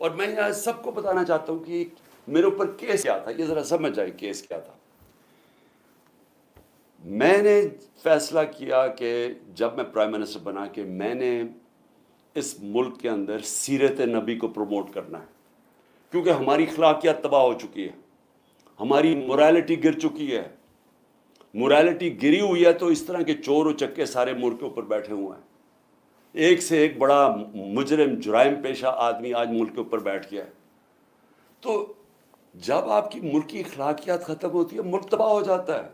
اور میں یہاں سب کو بتانا چاہتا ہوں کہ میرے اوپر کیس کیا تھا، یہ ذرا سمجھ جائے کیس کیا تھا۔ میں نے فیصلہ کیا کہ جب میں پرائم منسٹر بنا کہ میں نے اس ملک کے اندر سیرت نبی کو پروموٹ کرنا ہے، کیونکہ ہماری اخلاقیات تباہ ہو چکی ہے، ہماری مورالٹی گر چکی ہے۔ مورالٹی گری ہوئی ہے تو اس طرح کے چور و چکے سارے ملک کے اوپر بیٹھے ہوئے ہیں، ایک سے ایک بڑا مجرم جرائم پیشہ آدمی آج ملک کے اوپر بیٹھ گیا ہے۔ تو جب آپ کی ملک کی اخلاقیات ختم ہوتی ہے، ملک تباہ ہو جاتا ہے۔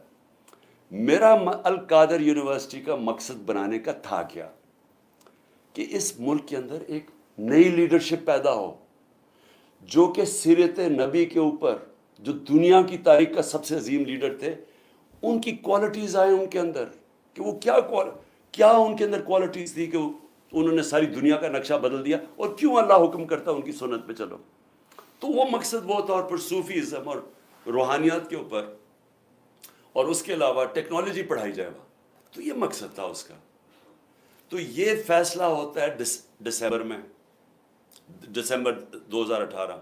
میرا القادر یونیورسٹی کا مقصد بنانے کا تھا کیا کہ اس ملک کے اندر ایک نئی لیڈرشپ پیدا ہو جو کہ سیرت نبی کے اوپر، جو دنیا کی تاریخ کا سب سے عظیم لیڈر تھے، ان کی کوالٹیز آئیں ان کے اندر، کہ وہ کیا ان کے اندر کوالٹیز تھی کہ انہوں نے ساری دنیا کا نقشہ بدل دیا، اور کیوں اللہ حکم کرتا ان کی سنت پہ چلو۔ تو وہ مقصد وہ تھا، اور پھر صوفیزم اور روحانیات کے اوپر، اور اس کے علاوہ ٹیکنالوجی پڑھائی جائے وہاں، تو یہ مقصد تھا اس کا۔ تو یہ فیصلہ ہوتا ہے دسمبر میں، دسمبر 2018۔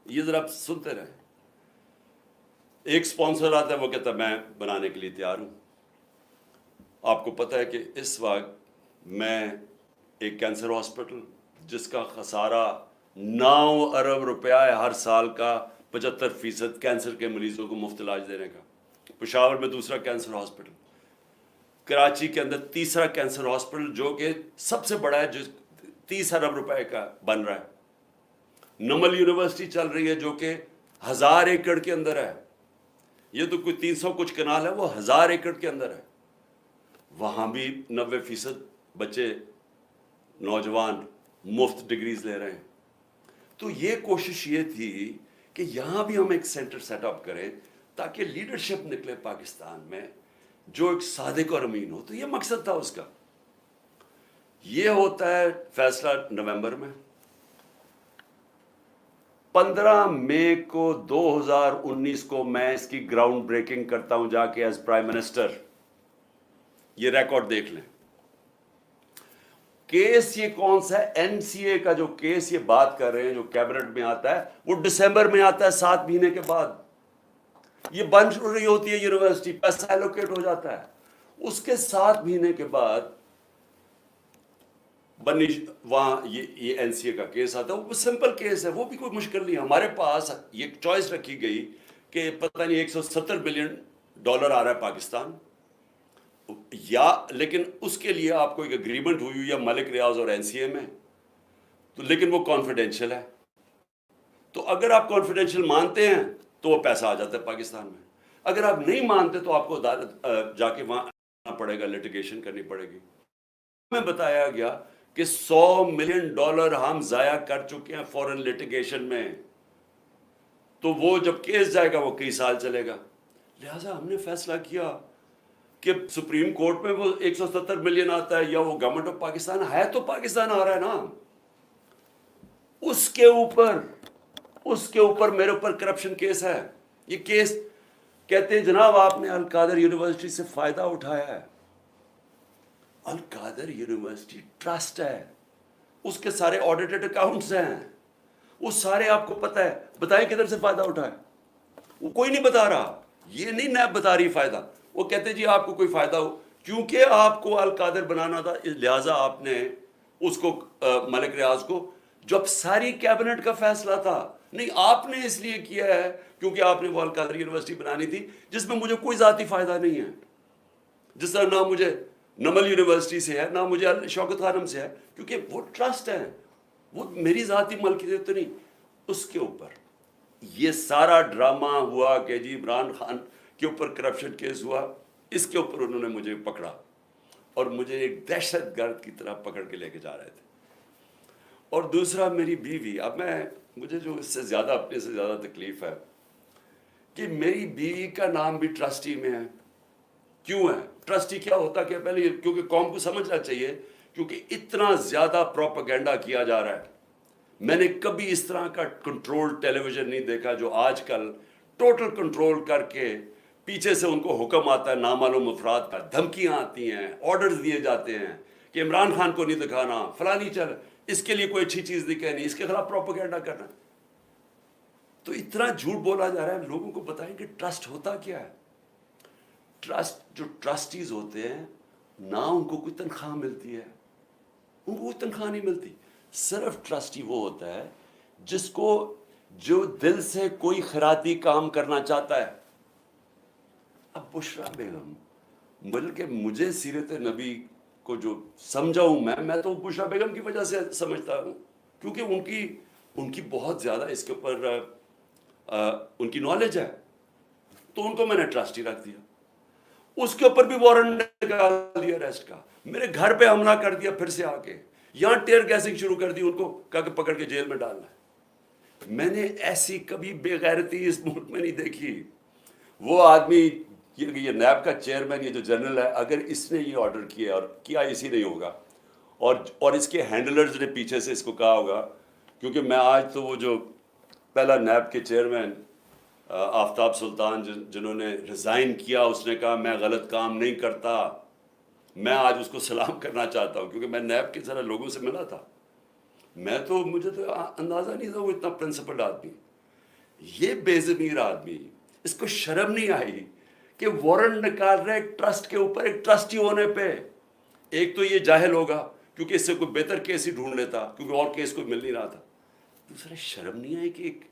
یہ ذرا آپ سنتے رہیں۔ ایک سپانسر آتا ہے، وہ کہتا ہے میں بنانے کے لیے تیار ہوں۔ آپ کو پتہ ہے کہ اس وقت میں ایک کینسر ہاسپٹل جس کا خسارہ 9 ارب روپیہ ہے ہر سال کا، 75% کینسر کے مریضوں کو مفت علاج دینے کا۔ پشاور میں دوسرا کینسر ہاسپٹل، کراچی کے اندر تیسرا کینسر ہاسپٹل جو کہ سب سے بڑا ہے، جو 30 ارب روپے کا بن رہا ہے۔ نمل یونیورسٹی چل رہی ہے جو کہ 1000 ایکڑ کے اندر ہے، یہ تو کوئی 300 کچھ کنال ہے، وہ 1000 ایکڑ کے اندر ہے۔ وہاں بھی 90% بچے نوجوان مفت ڈگریز لے رہے ہیں۔ تو یہ کوشش یہ تھی کہ یہاں بھی ہم ایک سینٹر سیٹ اپ کریں تاکہ لیڈرشپ نکلے پاکستان میں جو ایک صادق اور امین ہو۔ تو یہ مقصد تھا اس کا۔ یہ ہوتا ہے فیصلہ نومبر میں۔ 15 مئی کو 2019 کو میں اس کی گراؤنڈ بریکنگ کرتا ہوں جا کے ایز پرائم منسٹر۔ یہ ریکارڈ دیکھ لیں۔ کیس یہ کون سا ہے؟ این سی اے کا جو کیس یہ بات کر رہے ہیں جو کیبنٹ میں آتا ہے، وہ دسمبر میں آتا ہے، 7 مہینے کے بعد۔ یہ بن رہی ہوتی ہے یونیورسٹی، پیسہ ایلوکیٹ ہو جاتا ہے، اس کے 7 مہینے کے بعد وہاں یہ این سی اے کا کیس آتا ہے۔ وہ سمپل کیس ہے، وہ بھی کوئی مشکل نہیں ہے۔ ہمارے پاس یہ چوائس رکھی گئی کہ پتہ نہیں $170 بلین آ رہا ہے پاکستان، یا لیکن اس کے لیے آپ کو ایک اگریمنٹ ہوئی ہے ملک ریاض اور این سی اے میں، تو لیکن وہ کانفیڈینشیل ہے۔ تو اگر آپ کانفیڈینشیل مانتے ہیں تو وہ پیسہ آ جاتا ہے پاکستان میں، اگر آپ نہیں مانتے تو آپ کو عدالت جا کے وہاں آنا پڑے گا، لیٹیگیشن کرنی پڑے گی۔ ہمیں بتایا گیا کہ $100 ملین ہم ضائع کر چکے ہیں فورن لیٹیگیشن میں، تو وہ جب کیس جائے گا وہ کئی سال چلے گا۔ لہٰذا ہم نے فیصلہ کیا کہ سپریم کورٹ میں وہ 170 ملین آتا ہے، یا وہ گورنمنٹ آف پاکستان ہے تو پاکستان آ رہا ہے نا، اس کے اوپر میرے اوپر کرپشن کیس ہے۔ یہ کیس کہتے ہیں جناب آپ نے القادر یونیورسٹی سے فائدہ اٹھایا ہے۔ القادر یونیورسٹی ٹرسٹ ہے، اس کے سارے آڈیٹڈ اکاؤنٹس ہیں، وہ سارے آپ کو پتہ ہے۔ بتائیں کدھر سے فائدہ اٹھایا؟ وہ کوئی نہیں بتا رہا، یہ نہیں نیب بتا رہی فائدہ۔ وہ کہتے جی آپ کو کوئی فائدہ ہو، کیونکہ آپ کو القادر بنانا تھا، لہٰذا آپ نے اس کو ملک ریاض کو، جب ساری کیبنٹ کا فیصلہ تھا، نہیں آپ نے اس لیے کیا ہے کیونکہ آپ نے وہ القادر یونیورسٹی بنانی تھی جس میں مجھے کوئی ذاتی فائدہ نہیں ہے، جس طرح نہ مجھے نمل یونیورسٹی سے ہے، نہ مجھے شوکت خانم سے ہے، کیونکہ وہ ٹرسٹ ہے، وہ میری ذاتی ملکیت تو نہیں۔ اس کے اوپر یہ سارا ڈرامہ ہوا کہ جی عمران خان کے اوپر کرپشن کیس ہوا، اس کے اوپر انہوں نے مجھے پکڑا اور مجھے ایک دہشت گرد کی طرح پکڑ کے لے کے جا رہے تھے۔ اور دوسرا میری بیوی، اب مجھے جو اس سے زیادہ اپنے سے زیادہ تکلیف ہے کہ میری بیوی کا نام بھی ٹرسٹی میں ہے۔ کیوں ہے؟ ٹرسٹی کیا ہوتا کہ پہلے، کیونکہ قوم کو سمجھنا چاہیے، کیونکہ اتنا زیادہ پروپیگنڈا کیا جا رہا ہے۔ میں نے کبھی اس طرح کا کنٹرول ٹیلی ویژن نہیں دیکھا جو آج کل ٹوٹل کنٹرول کر کے پیچھے سے ان کو حکم آتا ہے نامعلوم افراد کا، دھمکیاں آتی ہیں، آرڈرز دیے جاتے ہیں کہ عمران خان کو نہیں دکھانا، فلانی چل۔ اس کے لیے کوئی اچھی چیز نہیں کہنی, اس کے خلاف پروپیگنڈا کرنا. تو اتنا جھوٹ بولا جا رہا ہے. لوگوں کو بتائیں کہ ٹرسٹ ہوتا کیا ہے. ٹرسٹ, جو ٹرسٹیز ہوتے ہیں نہ ان کو کوئی تنخواہ ملتی ہے, ان کو کوئی تنخواہ نہیں ملتی. صرف ٹرسٹی وہ ہوتا ہے جس کو جو دل سے کوئی خیراتی کام کرنا چاہتا ہے. اب بشرا بیگم, بلکہ مجھے سیرت نبی کو جو سمجھا ہوں میں تو بشرا بیگم کی وجہ سے سمجھتا ہوں, کیونکہ ان کی بہت زیادہ اس کے اوپر ان کی نالج ہے, تو ان کو میں نے ٹرسٹی رکھ دیا. اس کے اوپر بھی وارنٹ نکال دیا اریسٹ کا, میرے گھر پہ حملہ کر دیا, پھر سے آ کے یہاں ٹیئر گیسنگ شروع کر دی, ان کو کہا کہ پکڑ کے جیل میں ڈالنا ہے. میں نے ایسی کبھی بے غیرتی اس ملک میں نہیں دیکھی. وہ آدمی یہ نیب کا چیئرمین, یہ جو جنرل ہے, اگر اس نے یہ آرڈر کیا اور کیا اسی نہیں ہوگا, اور اس کے ہینڈلرز نے پیچھے سے اس کو کہا ہوگا, کیونکہ میں آج تو وہ جو پہلا نیب کے چیئرمین آفتاب سلطان جنہوں نے ریزائن کیا, اس نے کہا میں غلط کام نہیں کرتا, میں آج اس کو سلام کرنا چاہتا ہوں, کیونکہ میں نیب کے ذرا لوگوں سے ملا تھا. مجھے تو اندازہ نہیں تھا وہ اتنا پرنسپل آدمی, یہ بے ضمیر آدمی, اس کو شرم نہیں آئی کہ وارنٹ نکال رہے ایک ٹرسٹ کے اوپر, ایک ٹرسٹی ہونے پہ. ایک تو یہ جاہل ہوگا کیونکہ اس سے کوئی بہتر کیس ہی ڈھونڈ لیتا, کیونکہ اور کیس کوئی مل نہیں رہا تھا. دوسرا, شرم نہیں آئی کہ ایک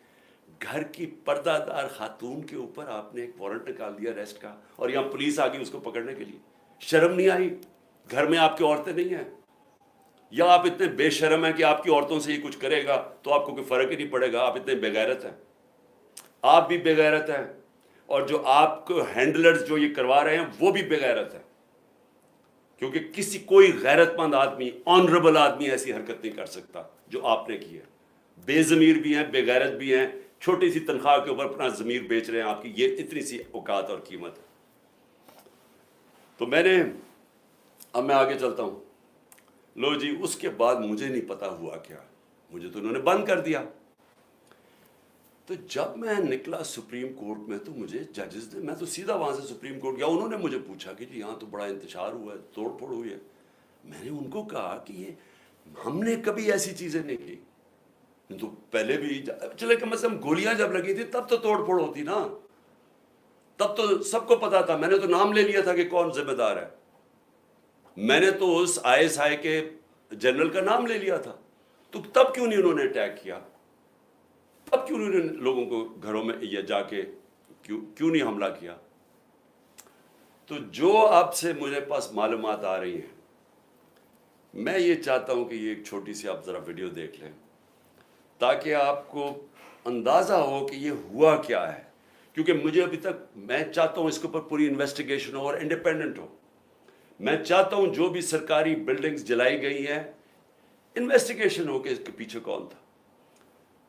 گھر کی پردہ دار خاتون کے اوپر آپ نے ایک وارنٹ نکال دیا اریسٹ کا, اور یہاں پولیس آ گئی اس کو پکڑنے کے لیے. شرم نہیں آئی؟ گھر میں آپ کی عورتیں نہیں ہیں, یا آپ اتنے بے شرم ہیں کہ آپ کی عورتوں سے یہ کچھ کرے گا تو آپ کو کوئی فرق ہی نہیں پڑے گا, آپ اتنے بے غیرت ہیں. آپ بھی بے غیرت ہیں, اور جو آپ کو ہینڈلرز جو یہ کروا رہے ہیں وہ بھی بے غیرت ہیں, کیونکہ کوئی غیرت مند آدمی, آنریبل آدمی ایسی حرکت نہیں کر سکتا جو آپ نے کی ہے. بے ضمیر بھی ہیں, بے غیرت بھی ہیں, چھوٹی سی تنخواہ کے اوپر اپنا ضمیر بیچ رہے ہیں آپ کی, یہ اتنی سی اوقات اور قیمت ہے. تو اب میں آگے چلتا ہوں. لو جی, اس کے بعد مجھے نہیں پتا ہوا کیا, مجھے تو انہوں نے بند کر دیا. تو جب میں نکلا سپریم کورٹ میں, تو مجھے ججز نے, میں تو سیدھا وہاں سے سپریم کورٹ گیا, انہوں نے مجھے پوچھا کہ جی یہاں تو بڑا انتشار ہوا ہے, توڑ پھوڑ ہوئی ہے. میں نے ان کو کہا کہ یہ ہم نے کبھی ایسی چیزیں نہیں کی. تو پہلے بھی چلے کم از کم گولیاں جب لگی تھی تب تو توڑ پھوڑ ہوتی نا, تب تو سب کو پتا تھا. میں نے تو نام لے لیا تھا کہ کون ذمہ دار ہے. میں نے تو اس ISI کے جنرل کا نام لے لیا تھا. تو تب کیوں نہیں انہوں نے اٹیک کیا؟ تب کیوں انہوں نے لوگوں کو گھروں میں یہ جا کے کیوں نہیں حملہ کیا؟ تو جو اب سے مجھے پاس معلومات آ رہی ہیں, میں یہ چاہتا ہوں کہ یہ ایک چھوٹی سی آپ ذرا ویڈیو دیکھ لیں, تاکہ آپ کو اندازہ ہو کہ یہ ہوا کیا ہے. کیونکہ مجھے ابھی تک, میں چاہتا ہوں اس کے اوپر پوری انویسٹیگیشن ہو اور انڈیپینڈنٹ ہو. میں چاہتا ہوں جو بھی سرکاری بلڈنگز جلائی گئی ہیں, انویسٹیگیشن ہو کہ اس کے پیچھے کون تھا.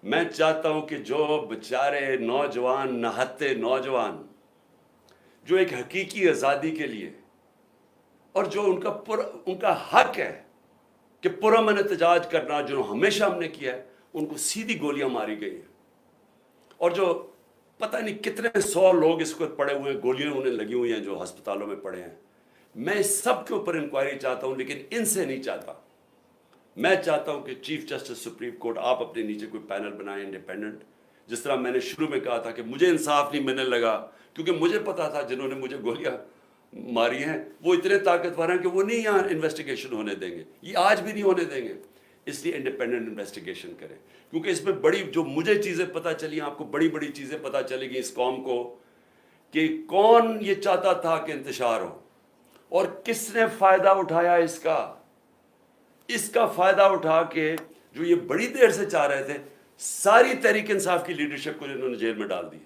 میں چاہتا ہوں کہ جو بیچارے نوجوان, نہتے نوجوان, جو ایک حقیقی آزادی کے لیے, اور جو ان کا حق ہے کہ پرامن احتجاج کرنا, جو ہمیشہ ہم نے کیا ہے, ان کو سیدھی گولیاں ماری گئی ہیں. اور جو پتہ نہیں کتنے 100 لوگ اس کو پڑے ہوئے ہیں, گولیاں انہیں لگی ہوئی ہیں, جو ہسپتالوں میں پڑے ہیں. میں اس سب کے اوپر انکوائری چاہتا ہوں, لیکن ان سے نہیں چاہتا. میں چاہتا ہوں کہ چیف جسٹس سپریم کورٹ, آپ اپنے نیچے کوئی پینل بنائیں انڈیپینڈنٹ. جس طرح میں نے شروع میں کہا تھا کہ مجھے انصاف نہیں ملنے لگا, کیونکہ مجھے پتا تھا جنہوں نے مجھے گولیاں ماری ہیں وہ اتنے طاقتور ہیں کہ وہ نہیں یہاں انویسٹیگیشن ہونے دیں گے, یہ آج بھی نہیں ہونے دیں گے. اس لیے انڈیپینڈنٹ انویسٹیگیشن کریں, کیونکہ اس میں بڑی جو مجھے چیزیں پتہ چلی, آپ کو بڑی بڑی چیزیں پتہ چلے گی اس قوم کو, کہ کون یہ چاہتا تھا کہ انتشار ہو, اور کس نے فائدہ اٹھایا اس کا فائدہ اٹھا کے جو یہ بڑی دیر سے چاہ رہے تھے, ساری تحریک انصاف کی لیڈرشپ کو انہوں نے جیل میں ڈال دی.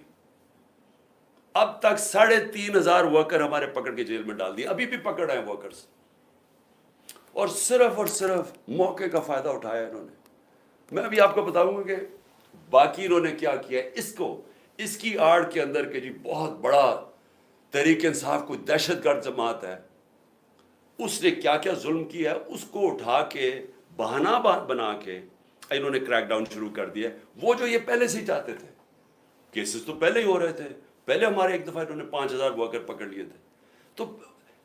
اب تک 3,500 ورکر ہمارے پکڑ کے جیل میں ڈال دیے, ابھی بھی پکڑ رہے ہیں ورکرز, اور صرف موقع کا فائدہ اٹھایا انہوں نے. میں ابھی آپ کو بتاؤں گا کہ باقی انہوں نے کیا کیا. اس کی آڑ کے اندر کہ جی بہت بڑا تحریک انصاف کوئی دہشت گرد جماعت ہے, اس نے کیا کیا ظلم کیا ہے, اس کو اٹھا کے بہانہ بنا کے انہوں نے کریک ڈاؤن شروع کر دیا. وہ جو یہ پہلے سے ہی چاہتے تھے, کیسز تو پہلے ہی ہو رہے تھے, پہلے ہمارے ایک دفعہ انہوں نے 5,000 ورکر پکڑ لیے تھے. تو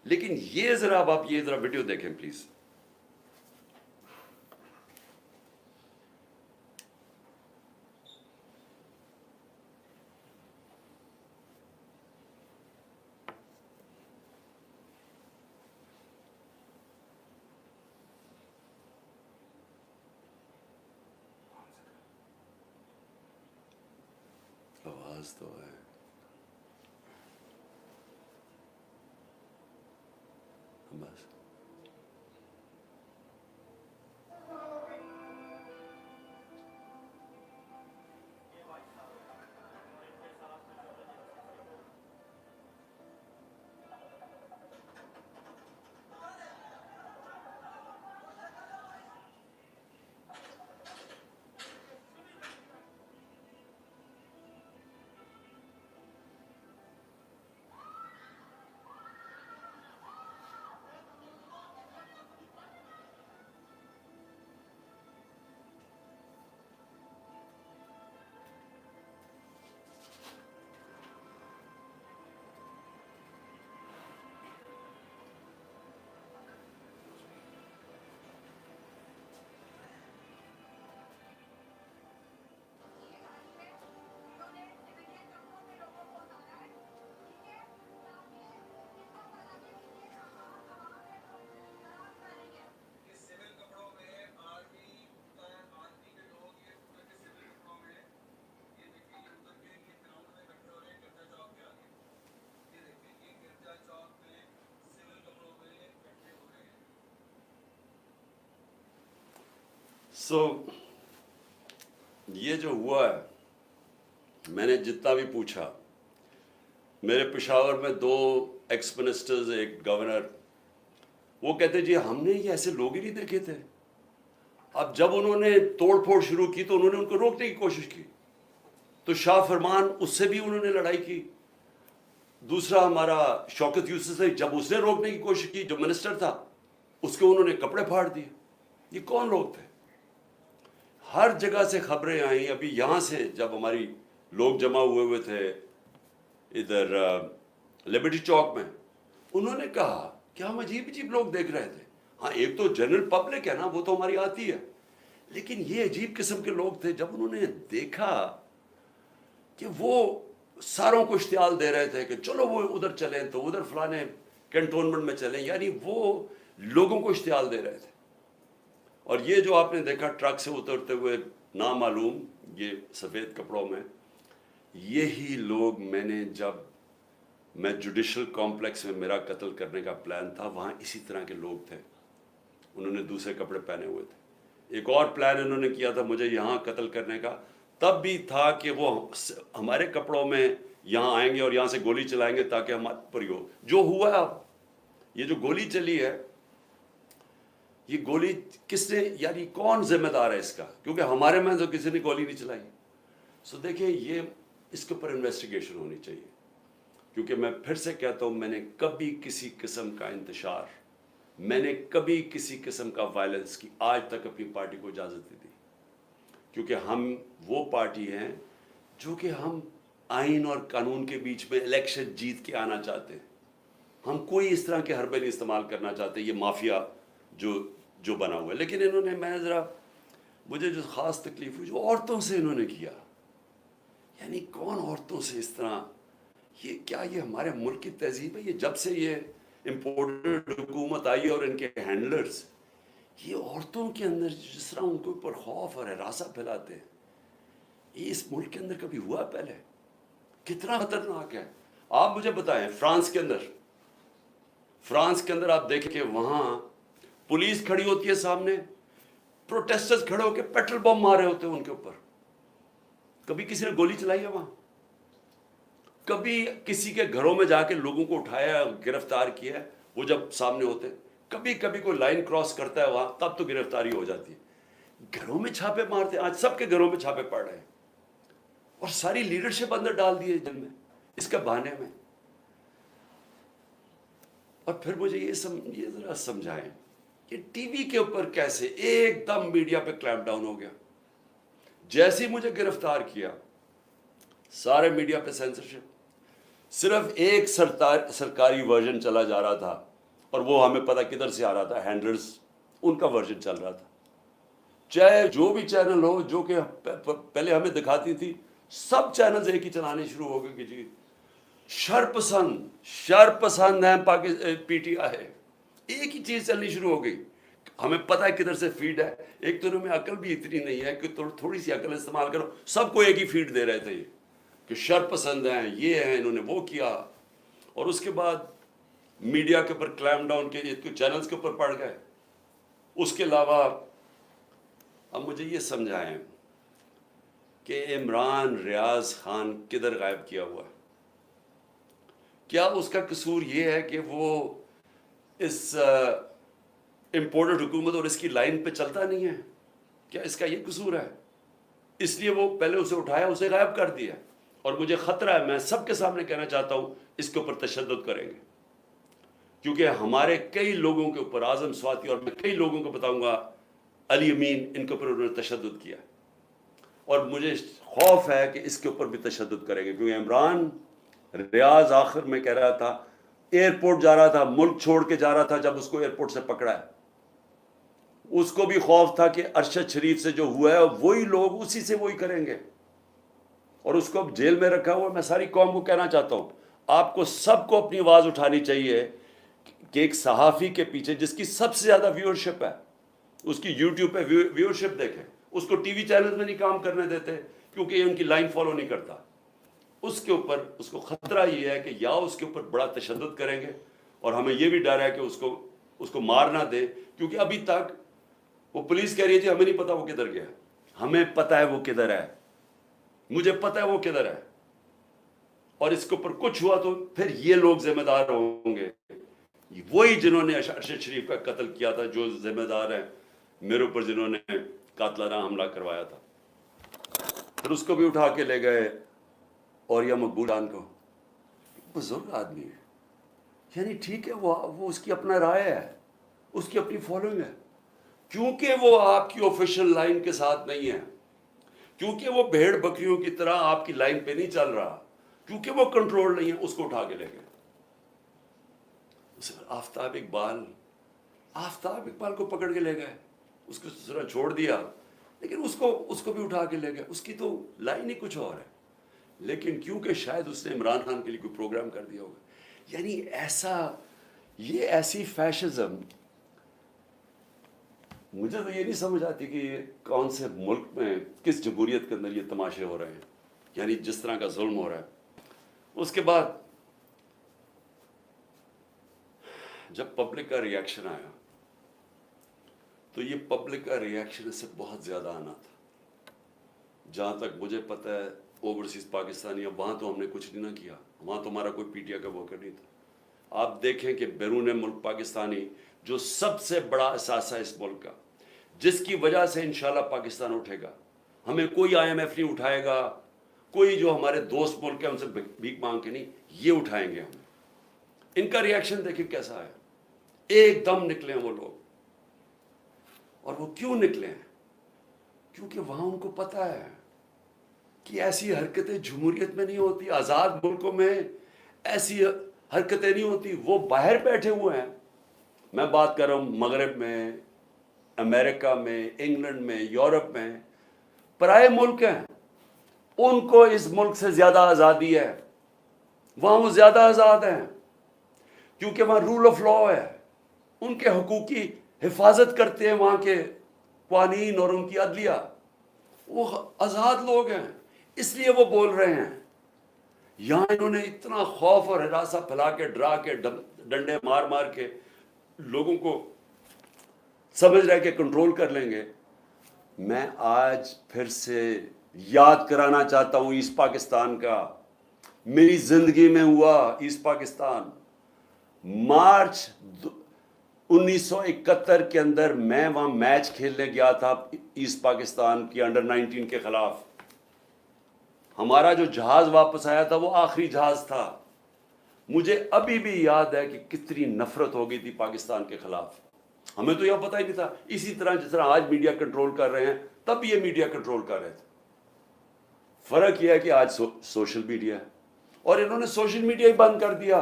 لیکن یہ ذرا اب آپ یہ ذرا ویڈیو دیکھیں پلیز. بس تو ہے. بس یہ جو ہوا ہے، میں نے جتنا بھی پوچھا، میرے پشاور میں 2 ایکس منسٹرز، ایک گورنر، وہ کہتے جی ہم نے یہ ایسے لوگ ہی نہیں دیکھے تھے. اب جب انہوں نے توڑ پھوڑ شروع کی تو انہوں نے ان کو روکنے کی کوشش کی، تو شاہ فرمان اس سے بھی انہوں نے لڑائی کی. دوسرا ہمارا شوکت یوسف سے، جب اس نے روکنے کی کوشش کی، جو منسٹر تھا، اس کے انہوں نے کپڑے پھاڑ دیے. یہ کون لوگ تھے؟ ہر جگہ سے خبریں آئیں. ابھی یہاں سے جب ہماری لوگ جمع ہوئے تھے ادھر لبرٹی چوک میں، انہوں نے کہا کہ ہم عجیب عجیب لوگ دیکھ رہے تھے. ہاں ایک تو جنرل پبلک ہے نا، وہ تو ہماری آتی ہے، لیکن یہ عجیب قسم کے لوگ تھے. جب انہوں نے دیکھا کہ وہ ساروں کو اشتعال دے رہے تھے کہ چلو وہ ادھر چلیں تو ادھر فلانے کنٹونمنٹ میں چلیں، یعنی وہ لوگوں کو اشتعال دے رہے تھے. اور یہ جو آپ نے دیکھا ٹرک سے اترتے ہوئے نامعلوم، یہ سفید کپڑوں میں، یہی لوگ جب میں جوڈیشل کمپلیکس میں میرا قتل کرنے کا پلان تھا، وہاں اسی طرح کے لوگ تھے. انہوں نے دوسرے کپڑے پہنے ہوئے تھے. ایک اور پلان انہوں نے کیا تھا مجھے یہاں قتل کرنے کا، تب بھی تھا کہ وہ ہمارے کپڑوں میں یہاں آئیں گے اور یہاں سے گولی چلائیں گے تاکہ ہمارے پر ہی ہو. جو ہوا ہے، اب یہ جو گولی چلی ہے، یہ گولی کس نے، یعنی کون ذمہ دار ہے اس کا؟ کیونکہ ہمارے میں تو کسی نے گولی نہیں چلائی. سو دیکھیں، یہ اس کے اوپر انویسٹیگیشن ہونی چاہیے. کیونکہ میں پھر سے کہتا ہوں، میں نے کبھی کسی قسم کا انتشار، میں نے کبھی کسی قسم کا وائلنس کی آج تک اپنی پارٹی کو اجازت نہیں دی. کیونکہ ہم وہ پارٹی ہیں جو کہ ہم آئین اور قانون کے بیچ میں الیکشن جیت کے آنا چاہتے ہیں. ہم کوئی اس طرح کے حربے نہیں استعمال کرنا چاہتے، یہ مافیا جو بنا ہوا ہے. لیکن انہوں نے، میں ذرا، مجھے جو خاص تکلیف ہوئی، جو عورتوں سے انہوں نے کیا، یعنی کون عورتوں سے اس طرح، یہ کیا یہ ہمارے ملک کی تہذیب ہے؟ یہ جب سے یہ امپورٹڈ حکومت آئی اور ان کے ہینڈلرز، یہ عورتوں کے اندر جس طرح ان کے اوپر خوف اور ہراساں پھیلاتے ہیں، یہ اس ملک کے اندر کبھی ہوا پہلے؟ کتنا خطرناک ہے. آپ مجھے بتائیں، فرانس کے اندر آپ دیکھیں کہ وہاں پولیس کھڑی ہوتی ہے سامنے، پروٹیسٹرز کھڑے ہو کے پیٹرول بم مار رہے ہوتے ہیں ان کے اوپر. کبھی کسی نے گولی چلائی ہے وہاں؟ کبھی کسی کے گھروں میں جا کے لوگوں کو اٹھایا، گرفتار کیا ہے؟ وہ جب سامنے ہوتے، کبھی کوئی لائن کراس کرتا ہے وہاں، تب تو گرفتاری ہو جاتی ہے. گھروں میں چھاپے مارتے ہیں. آج سب کے گھروں میں چھاپے پڑ رہے ہیں، اور ساری لیڈرشپ اندر ڈال دی ہے جن میں، اس کے بہانے میں. اور پھر مجھے یہ ذرا سمجھائیں کہ ٹی وی کے اوپر کیسے ایک دم میڈیا پہ کلیمپ ڈاؤن ہو گیا. جیسے ہی مجھے گرفتار کیا، سارے میڈیا پہ سینسرشپ. صرف ایک سرکاری ورژن چلا جا رہا تھا، اور وہ ہمیں پتہ کدھر سے آ رہا تھا، ہینڈلرز، ان کا ورژن چل رہا تھا. چاہے جو بھی چینل ہو، جو کہ پہلے ہمیں دکھاتی تھی، سب چینلز ایک ہی چلانے شروع ہو گئے کہ جی شر پسند ہیں پی ٹی آئی ہے. ایک ہی چیز چلنی شروع ہو گئی. ہمیں پتہ ہے کدھر سے فیڈ ہے. ایک تو انہوں میں عقل بھی اتنی نہیں ہے کہ تھوڑی سی عقل استعمال کرو. سب کو ایک ہی فیڈ دے رہے تھے. کہ شر پسند ہیں، یہ ہیں، انہوں نے وہ کیا، اور اس کے بعد میڈیا کے اوپر کلیم ڈاؤن کے چینلز کے اوپر پڑ گئے. اس کے علاوہ اب مجھے یہ سمجھائیں کہ عمران ریاض خان کدھر غائب کیا ہوا ہے؟ کیا اس کا قصور یہ ہے کہ وہ اس امپورٹڈ حکومت اور اس کی لائن پہ چلتا نہیں ہے؟ کیا اس کا یہ قصور ہے؟ اس لیے وہ پہلے اسے اٹھایا، اسے غائب کر دیا. اور مجھے خطرہ ہے، میں سب کے سامنے کہنا چاہتا ہوں، اس کے اوپر تشدد کریں گے، کیونکہ ہمارے کئی لوگوں کے اوپر، اعظم سواتی اور میں کئی لوگوں کو بتاؤں گا، علی امین، ان کے اوپر انہوں نے تشدد کیا، اور مجھے خوف ہے کہ اس کے اوپر بھی تشدد کریں گے. کیونکہ عمران ریاض آخر میں کہہ رہا تھا، ایئرپورٹ جا رہا تھا، ملک چھوڑ کے جا رہا تھا، جب اس کو ایئرپورٹ سے پکڑا ہے، اس کو بھی خوف تھا کہ ارشد شریف سے جو ہوا ہے وہی لوگ اسی سے وہی کریں گے، اور اس کو اب جیل میں رکھا ہوا. میں ساری قوم کو کہنا چاہتا ہوں، آپ کو سب کو اپنی آواز اٹھانی چاہیے کہ ایک صحافی کے پیچھے جس کی سب سے زیادہ ویورشپ ہے، اس کی یوٹیوب پہ ویورشپ دیکھیں، اس کو ٹی وی چینل میں نہیں کام کرنے دیتے کیونکہ یہ ان کی لائن فالو نہیں کرتا. اس کے اوپر اس کو خطرہ یہ ہے کہ یا اس کے اوپر بڑا تشدد کریں گے، اور ہمیں یہ بھی ڈر ہے کہ اس کو مار نہ دے، کیونکہ ابھی تک وہ پولیس کہہ رہی ہے جی ہمیں نہیں پتا وہ کدھر گیا. ہمیں پتہ ہے وہ کدھر ہے، مجھے پتہ ہے وہ کدھر ہے، اور اس کے اوپر کچھ ہوا تو پھر یہ لوگ ذمہ دار ہوں گے، وہی جنہوں نے ارشد شریف کا قتل کیا تھا، جو ذمہ دار ہیں میرے اوپر، جنہوں نے قاتلانہ حملہ کروایا تھا. پھر اس کو بھی اٹھا کے لے گئے، اور یا مقبول خان کو. بزرگ آدمی ہے، یعنی ٹھیک ہے، وہ اس کی اپنا رائے ہے، اس کی اپنی فالوئنگ ہے، کیونکہ وہ آپ کی آفیشیل لائن کے ساتھ نہیں ہے، کیونکہ وہ بھیڑ بکریوں کی طرح آپ کی لائن پہ نہیں چل رہا، کیونکہ وہ کنٹرول نہیں ہے، اس کو اٹھا کے لے گئے. آفتاب اقبال کو پکڑ کے لے گئے، اس کو ذرا چھوڑ دیا، لیکن اس کو بھی اٹھا کے لے گئے. اس کی تو لائن ہی کچھ اور ہے، لیکن کیونکہ شاید اس نے عمران خان کے لیے کوئی پروگرام کر دیا ہوگا. یعنی یہ ایسی فیشزم، مجھے تو یہ نہیں سمجھ آتی کہ یہ کون سے ملک میں، کس جمہوریت کے اندر یہ تماشے ہو رہے ہیں، یعنی جس طرح کا ظلم ہو رہا ہے. اس کے بعد جب پبلک کا ریاکشن آیا تو یہ پبلک کا ریاکشن سے بہت زیادہ آنا تھا. جہاں تک مجھے پتہ ہے اوورسیز پاکستانی، وہاں تو ہم نے کچھ نہیں نہ کیا، وہاں تو ہمارا کوئی پی ٹی آئی کا موقع نہیں تھا. آپ دیکھیں کہ بیرون ملک پاکستانی، جو سب سے بڑا اثاثہ اس ملک کا، جس کی وجہ سے انشاءاللہ پاکستان اٹھے گا، ہمیں کوئی آئی ایم ایف نہیں اٹھائے گا، کوئی جو ہمارے دوست ملک ہیں ان سے بھیک مانگ کے نہیں، یہ اٹھائیں گے ہمیں. ان کا ریاکشن دیکھیں کیسا ہے، ایک دم نکلے ہیں وہ لوگ. اور وہ کیوں نکلے ہیں؟ کیونکہ وہاں ان کو پتہ ہے کہ ایسی حرکتیں جمہوریت میں نہیں ہوتی، آزاد ملکوں میں ایسی حرکتیں نہیں ہوتی. وہ باہر بیٹھے ہوئے ہیں، میں بات کر رہا ہوں مغرب میں، امریکہ میں، انگلینڈ میں، یورپ میں، پرائے ملک ہیں، ان کو اس ملک سے زیادہ آزادی ہے، وہاں وہ زیادہ آزاد ہیں، کیونکہ وہاں رول آف لا ہے، ان کے حقوق کی حفاظت کرتے ہیں وہاں کے قوانین اور ان کی عدلیہ. وہ آزاد لوگ ہیں، اس لیے وہ بول رہے ہیں. یہاں انہوں نے اتنا خوف اور ہراساں پھیلا کے، ڈرا کے، ڈنڈے مار مار کے لوگوں کو سمجھ رہے کہ کنٹرول کر لیں گے. میں آج پھر سے یاد کرانا چاہتا ہوں ایسٹ پاکستان کا، میری زندگی میں ہوا ایسٹ پاکستان. مارچ 1971 کے اندر میں وہاں میچ کھیلنے گیا تھا ایسٹ پاکستان کی انڈر-19 کے خلاف. ہمارا جو جہاز واپس آیا تھا وہ آخری جہاز تھا. مجھے ابھی بھی یاد ہے کہ کتنی نفرت ہو گئی تھی پاکستان کے خلاف. ہمیں تو یہ پتہ ہی نہیں تھا، اسی طرح جس طرح آج میڈیا کنٹرول کر رہے ہیں تب یہ میڈیا کنٹرول کر رہے تھے. فرق یہ ہے کہ آج سوشل میڈیا ہے، اور انہوں نے سوشل میڈیا ہی بند کر دیا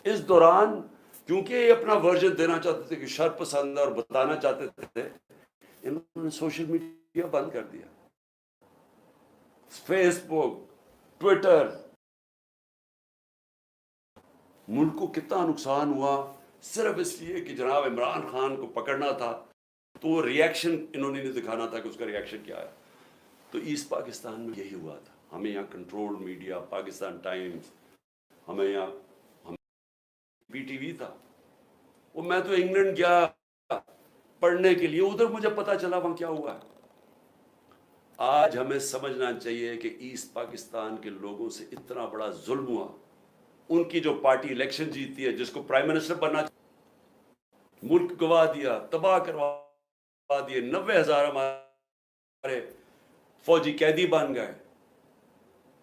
اس دوران، کیونکہ یہ اپنا ورژن دینا چاہتے تھے کہ شر پسند اور بتانا چاہتے تھے. انہوں نے سوشل میڈیا بند کر دیا، فیس بک، ٹویٹر. ملک کو کتنا نقصان ہوا صرف اس لیے کہ جناب عمران خان کو پکڑنا تھا، تو وہ ریاکشن انہوں نے نہیں دکھانا تھا کہ اس کا ریاکشن کیا ہے. تو ایسٹ پاکستان میں یہی ہوا تھا. ہمیں یہاں کنٹرول میڈیا، پاکستان ٹائمز، ہمیں یہاں پی ٹی وی تھا. وہ میں تو انگلینڈ گیا پڑھنے کے لیے، ادھر مجھے پتا چلا وہاں کیا ہوا ہے. آج ہمیں سمجھنا چاہیے کہ ایسٹ پاکستان کے لوگوں سے اتنا بڑا ظلم ہوا. ان کی جو پارٹی الیکشن جیتی ہے، جس کو پرائم منسٹر بننا، ملک گوا دیا، تباہ کروا دیے. 90,000 ہمارے فوجی قیدی بن گئے.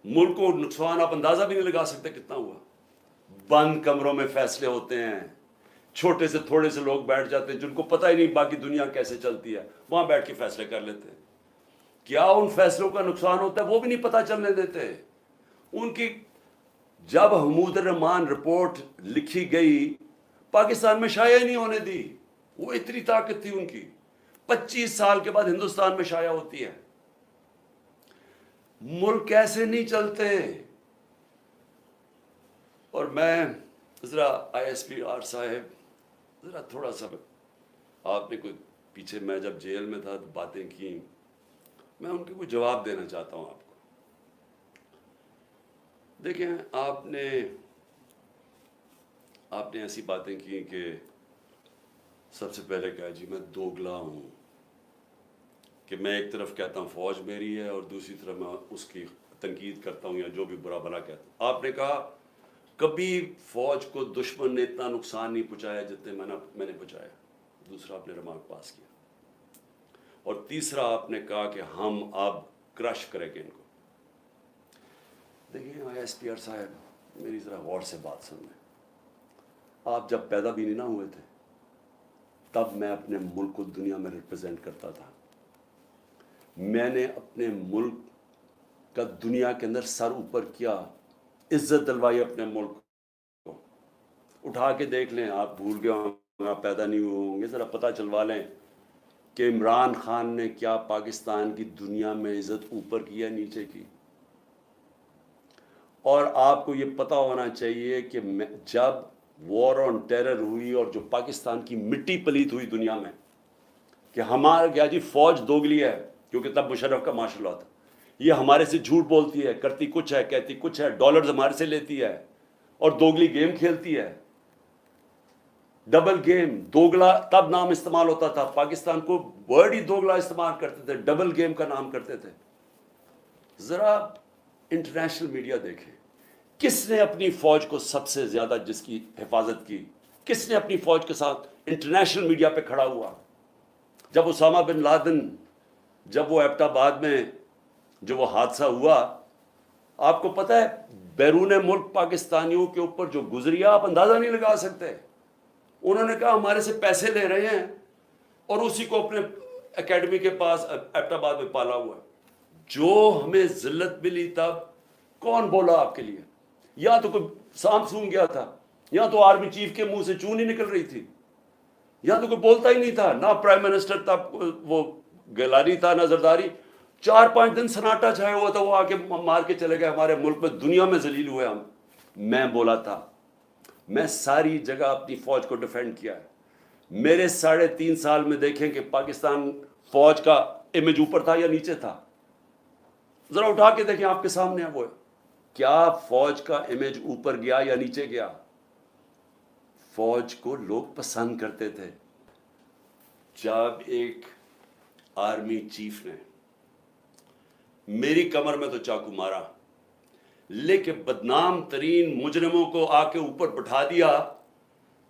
ملک کو نقصان آپ اندازہ بھی نہیں لگا سکتے کتنا ہوا. بند کمروں میں فیصلے ہوتے ہیں، چھوٹے سے تھوڑے سے لوگ بیٹھ جاتے ہیں جن کو پتہ ہی نہیں باقی دنیا کیسے چلتی ہے، وہاں بیٹھ کے فیصلے کر لیتے ہیں. کیا ان فیصلوں کا نقصان ہوتا ہے وہ بھی نہیں پتہ چلنے دیتے. ان کی جب حمود الرحمان رپورٹ لکھی گئی، پاکستان میں شائع ہی نہیں ہونے دی. وہ اتنی طاقت تھی ان کی. 25 سال کے بعد ہندوستان میں شائع ہوتی ہے. ملک ایسے نہیں چلتے. اور میں ذرا آئی ایس پی آر صاحب، ذرا تھوڑا سا آپ نے کوئی پیچھے، میں جب جیل میں تھا باتیں کی، میں ان کے کوئی جواب دینا چاہتا ہوں آپ کو. دیکھیں، آپ نے ایسی باتیں کی کہ سب سے پہلے کہا جی میں دوگلا ہوں، کہ میں ایک طرف کہتا ہوں فوج میری ہے اور دوسری طرف میں اس کی تنقید کرتا ہوں یا جو بھی برا بھلا کہتا ہوں. آپ نے کہا کبھی فوج کو دشمن نے اتنا نقصان نہیں پہنچایا جتنے میں نے پہنچایا. دوسرا آپ نے ریمارک پاس کیا. اور تیسرا آپ نے کہا کہ ہم اب کرش کریں گے ان کو. دیکھیں آئی ایس پی آر صاحب، میری ذرا غور سے بات سنیں. آپ جب پیدا بھی نہیں نہ ہوئے تھے تب میں اپنے ملک کو دنیا میں ریپرزینٹ کرتا تھا. میں نے اپنے ملک کا دنیا کے اندر سر اوپر کیا، عزت دلوائی اپنے ملک کو. اٹھا کے دیکھ لیں، آپ بھول گئے ہوں، آپ پیدا نہیں ہوئے ہوں گے، ذرا پتہ چلوا لیں کہ عمران خان نے کیا پاکستان کی دنیا میں عزت اوپر کی ہے نیچے کی. اور آپ کو یہ پتہ ہونا چاہیے کہ جب وار آن ٹیرر ہوئی اور جو پاکستان کی مٹی پلیت ہوئی دنیا میں کہ ہمارا کیا جی فوج دوگلی ہے، کیونکہ تب مشرف کا مارشل لا تھا، یہ ہمارے سے جھوٹ بولتی ہے، کرتی کچھ ہے کہتی کچھ ہے، ڈالرز ہمارے سے لیتی ہے اور دوگلی گیم کھیلتی ہے. ڈبل گیم، دوگلا تب نام استعمال ہوتا تھا. پاکستان کو ورڈ ہی دوگلا استعمال کرتے تھے، ڈبل گیم کا نام کرتے تھے. ذرا انٹرنیشنل میڈیا دیکھیں، کس نے اپنی فوج کو سب سے زیادہ جس کی حفاظت کی، کس نے اپنی فوج کے ساتھ انٹرنیشنل میڈیا پہ کھڑا ہوا. جب اسامہ بن لادن، جب وہ ایبٹ آباد میں جو وہ حادثہ ہوا، آپ کو پتہ ہے بیرون ملک پاکستانیوں کے اوپر جو گزری آپ اندازہ نہیں لگا سکتے. انہوں نے کہا ہمارے سے پیسے لے رہے ہیں اور اسی کو اپنے اکیڈمی کے پاس ایبٹ آباد میں پالا ہوا ہے. جو ہمیں ذلت ملی تب کون بولا آپ کے لیے؟ یا تو کوئی سانپ سونگ گیا تھا، یا تو آرمی چیف کے منہ سے چون ہی نکل رہی تھی، یا تو کوئی بولتا ہی نہیں تھا. نہ پرائم منسٹر تب وہ گیلانی تھا نہ زرداری. 4-5 دن سناٹا چھایا ہوا تھا. وہ آ کے مار کے چلے گئے. ہمارے ملک میں دنیا میں ذلیل ہوئے ہم. میں بولا تھا، میں ساری جگہ اپنی فوج کو ڈیفینڈ کیا ہے. میرے 3.5 سال میں دیکھیں کہ پاکستان فوج کا امیج اوپر تھا یا نیچے تھا. ذرا اٹھا کے دیکھیں، آپ کے سامنے ہے وہ. کیا فوج کا امیج اوپر گیا یا نیچے گیا؟ فوج کو لوگ پسند کرتے تھے. جب ایک آرمی چیف نے میری کمر میں تو چاقو مارا، لیکن بدنام ترین مجرموں کو آ کے اوپر بٹھا دیا،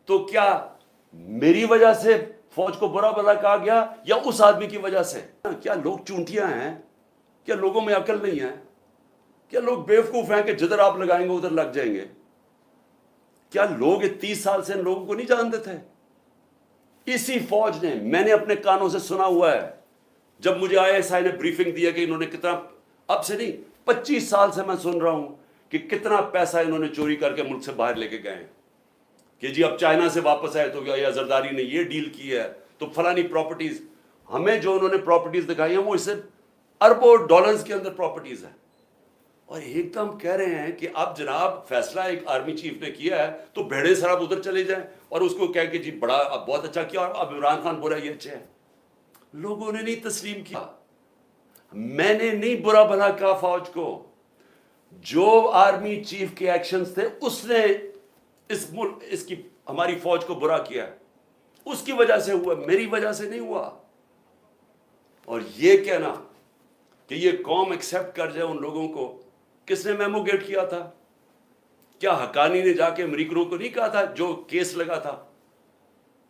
تو کیا میری وجہ سے فوج کو برا بھلا کہا گیا یا اس آدمی کی وجہ سے؟ کیا لوگ چونٹیاں ہیں؟ کیا لوگوں میں عقل نہیں ہے؟ کیا لوگ بیوقوف ہیں کہ جدھر آپ لگائیں گے ادھر لگ جائیں گے؟ کیا لوگ 30 سال سے ان لوگوں کو نہیں جانتے تھے؟ اسی فوج نے، میں نے اپنے کانوں سے سنا ہوا ہے، جب مجھے آئی ایس آئی نے بریفنگ دیا کہ انہوں نے کتنا، اب سے نہیں 25 سال سے میں سن رہا ہوں کہ کتنا پیسہ انہوں نے چوری کر کے ملک سے باہر لے کے گئے ہیں. کہ جی اب چائنا سے واپس آئے تو یا زرداری نے یہ ڈیل کی ہے تو فلانی پراپرٹیز. ہمیں جو انہوں نے پراپرٹیز دکھائی ہیں وہ اس سے اربوں ڈالرز کے اندر پراپرٹیز ہیں. اور ایک دم کہہ رہے ہیں کہ اب جناب فیصلہ ایک آرمی چیف نے کیا ہے تو بھیڑے سراب ادھر چلے جائیں اور اس کو کہہ کہ جی بڑا اب بہت اچھا کیا اور اب عمران خان برا یہ اچھا ہے. لوگوں نے نہیں تسلیم کیا. میں نے نہیں برا بھلا کہا فوج کو. جو آرمی چیف کے ایکشنز تھے اس نے اس کی ہماری فوج کو برا کیا ہے، اس کی وجہ سے ہوا، میری وجہ سے نہیں ہوا۔ اور یہ کہنا کہ یہ قوم ایکسیپٹ کر جائے ان لوگوں کو، کس نے میمو گیٹ کیا تھا؟ کیا حقانی نے جا کے امریکنوں کو نہیں کہا تھا جو کیس لگا تھا